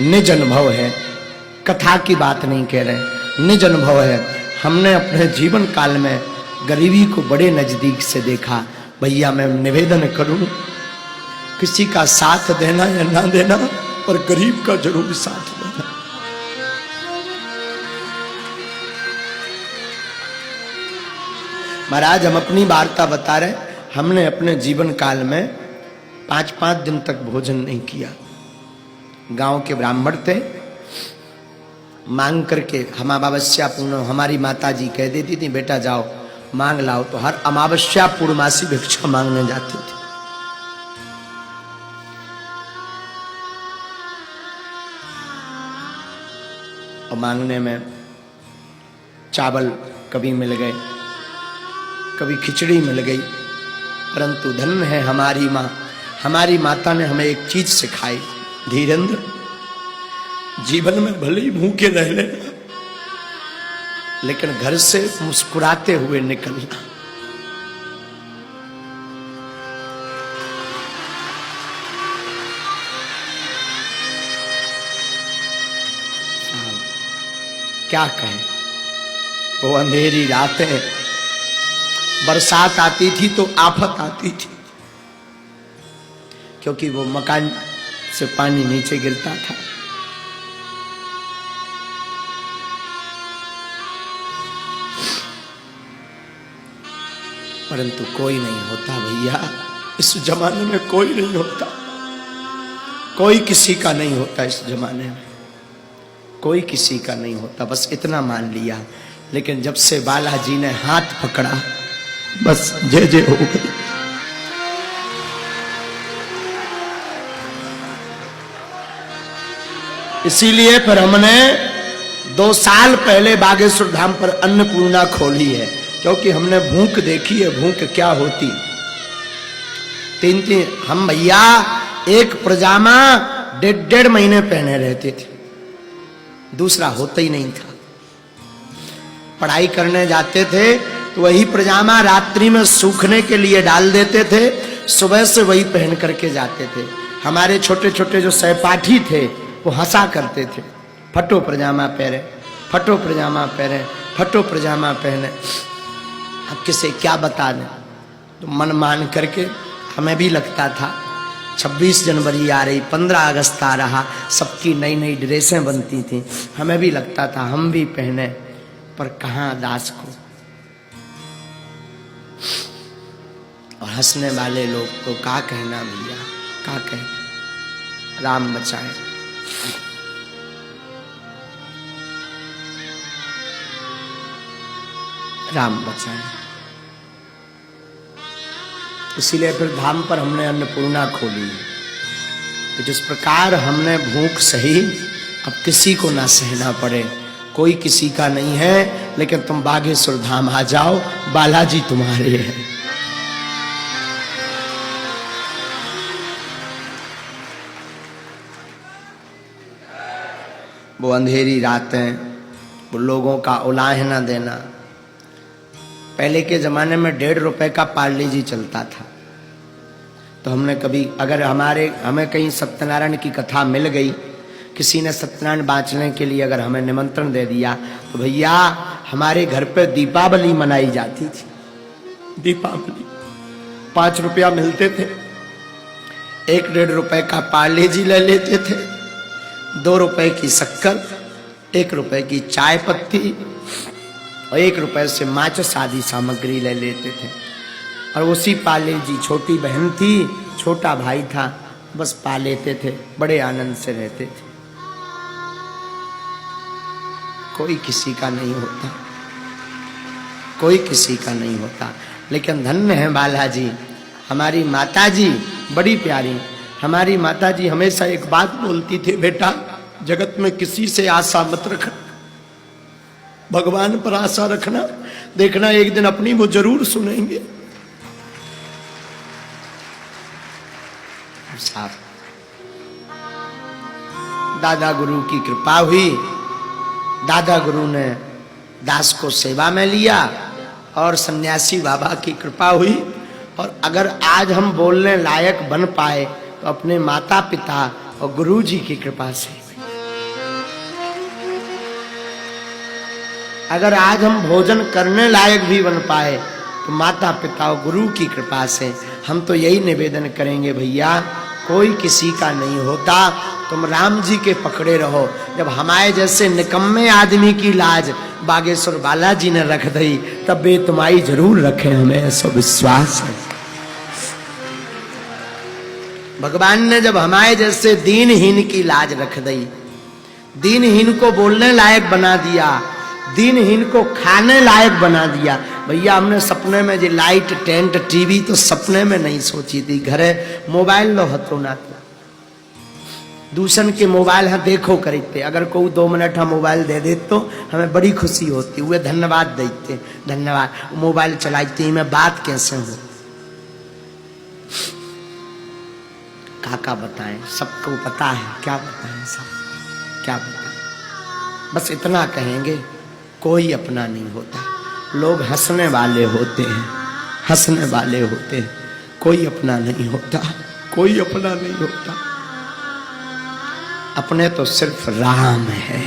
निज अनुभव है, कथा की बात नहीं कह रहे, निज अनुभव है। हमने अपने जीवन काल में गरीबी को बड़े नजदीक से देखा। भैया मैं निवेदन करूं, किसी का साथ देना या ना देना, पर गरीब का जरूर साथ देना। महाराज हम अपनी वार्ता बता रहे, हमने अपने जीवन काल में 5-5 दिन तक भोजन नहीं किया। गांव के ब्राह्मण थे, मांग करके हम अमावस्या पूर्ण, हमारी माता जी कह देती थी बेटा जाओ मांग लाओ, तो हर अमावस्या पूर्णमासी भिक्षा मांगने जाती थी। और मांगने में चावल कभी मिल गए, कभी खिचड़ी मिल गई, परंतु धन्य है हमारी माँ। हमारी माता ने हमें एक चीज सिखाई, धीरेन्द्र जीवन में भले ही भूखे रह लेना, लेकिन घर से मुस्कुराते हुए निकलना। क्या कहें, वो अंधेरी रातें, बरसात आती थी तो आफत आती थी, क्योंकि वो मकान से पानी नीचे गिरता था। परंतु कोई नहीं होता भैया, इस जमाने में कोई नहीं होता, कोई किसी का नहीं होता, इस जमाने में कोई किसी का नहीं होता। बस इतना मान लिया। लेकिन जब से बालाजी ने हाथ पकड़ा, बस जय जय हो गई। इसीलिए फिर हमने 2 साल पहले बागेश्वर धाम पर अन्नपूर्णा खोली है, क्योंकि हमने भूख देखी है, भूख क्या होती। 3 हम भैया एक पजामा 1.5 महीने पहने रहते थे, दूसरा होता ही नहीं था। पढ़ाई करने जाते थे तो वही पजामा रात्रि में सूखने के लिए डाल देते थे, सुबह से वही पहन करके जाते थे। हमारे छोटे छोटे जो सहपाठी थे वो हंसा करते थे, फटो पजामा पहने, फटो पजामा पहने, फटो पजामा पहने। अब किसे क्या बता दें, तो मन मान करके हमें भी लगता था 26 जनवरी आ रही, 15 अगस्त आ रहा, सबकी नई नई ड्रेसें बनती थी, हमें भी लगता था हम भी पहने, पर कहाँ दास को। और हंसने वाले लोग तो क्या कहना भैया, क्या कहना, राम बचाए। राम बचाए। इसीलिए फिर धाम पर हमने अन्नपूर्णा खोली कि जिस प्रकार हमने भूख सही, अब किसी को ना सहना पड़े। कोई किसी का नहीं है, लेकिन तुम बागेश्वर धाम आ जाओ, बालाजी तुम्हारे हैं। वो अंधेरी रातें, वो लोगों का उलाहना देना। पहले के जमाने में 1.5 रुपए का पार्ले जी चलता था, तो हमने कभी अगर हमें कहीं सत्यनारायण की कथा मिल गई, किसी ने सत्यनारायण बांचने के लिए अगर हमें निमंत्रण दे दिया, तो भैया हमारे घर पे दीपावली मनाई जाती थी। दीपावली 5 रुपया मिलते थे, 1-1.5 रुपए का पार्ले जी ले लेते थे, 2 रुपए की शक्कर, 1 रुपए की चाय पत्ती और 1 रुपए से माचिस आदि सामग्री ले लेते थे। और उसी पाले जी, छोटी बहन थी, छोटा भाई था, बस पा लेते थे, बड़े आनंद से रहते थे। कोई किसी का नहीं होता, कोई किसी का नहीं होता। लेकिन धन्य है बालाजी, हमारी माता जी बड़ी प्यारी। हमारी माता जी हमेशा एक बात बोलती थी, बेटा जगत में किसी से आशा मत रखना, भगवान पर आशा रखना, देखना एक दिन अपनी वो जरूर सुनेंगे। साहब दादा गुरु की कृपा हुई, दादा गुरु ने दास को सेवा में लिया और सन्यासी बाबा की कृपा हुई। और अगर आज हम बोलने लायक बन पाए तो अपने माता पिता और गुरु जी की कृपा से। अगर आज हम भोजन करने लायक भी बन पाए तो माता पिता और गुरु की कृपा से। हम तो यही निवेदन करेंगे, भैया कोई किसी का नहीं होता, तुम राम जी के पकड़े रहो। जब हमारे जैसे निकम्मे आदमी की लाज बागेश्वर बालाजी ने रख दी, तब वे तुम्हारी जरूर रखे, हमें ऐसा विश्वास है। भगवान ने जब हमारे जैसे दीनहीन की लाज रख दी, दीनहीन को बोलने लायक बना दिया, दीनहीन को खाने लायक बना दिया। भैया हमने सपने में जो लाइट टेंट टीवी तो सपने में नहीं सोची थी। घरे मोबाइल लो हतो ना तो दूसरन के मोबाइल हाँ देखो करते, अगर कोई 2 मिनट हम मोबाइल दे दे तो हमें बड़ी खुशी होती, वे धन्यवाद देते, धन्यवाद मोबाइल चलाते मैं बात कैसे हो। काका बताएं, सबको पता है, क्या बताएं सब, क्या बताएं। बस इतना कहेंगे, कोई अपना नहीं होता, लोग हंसने वाले होते हैं, हंसने वाले होते हैं, कोई अपना नहीं होता, कोई अपना नहीं होता। अपने तो सिर्फ राम है।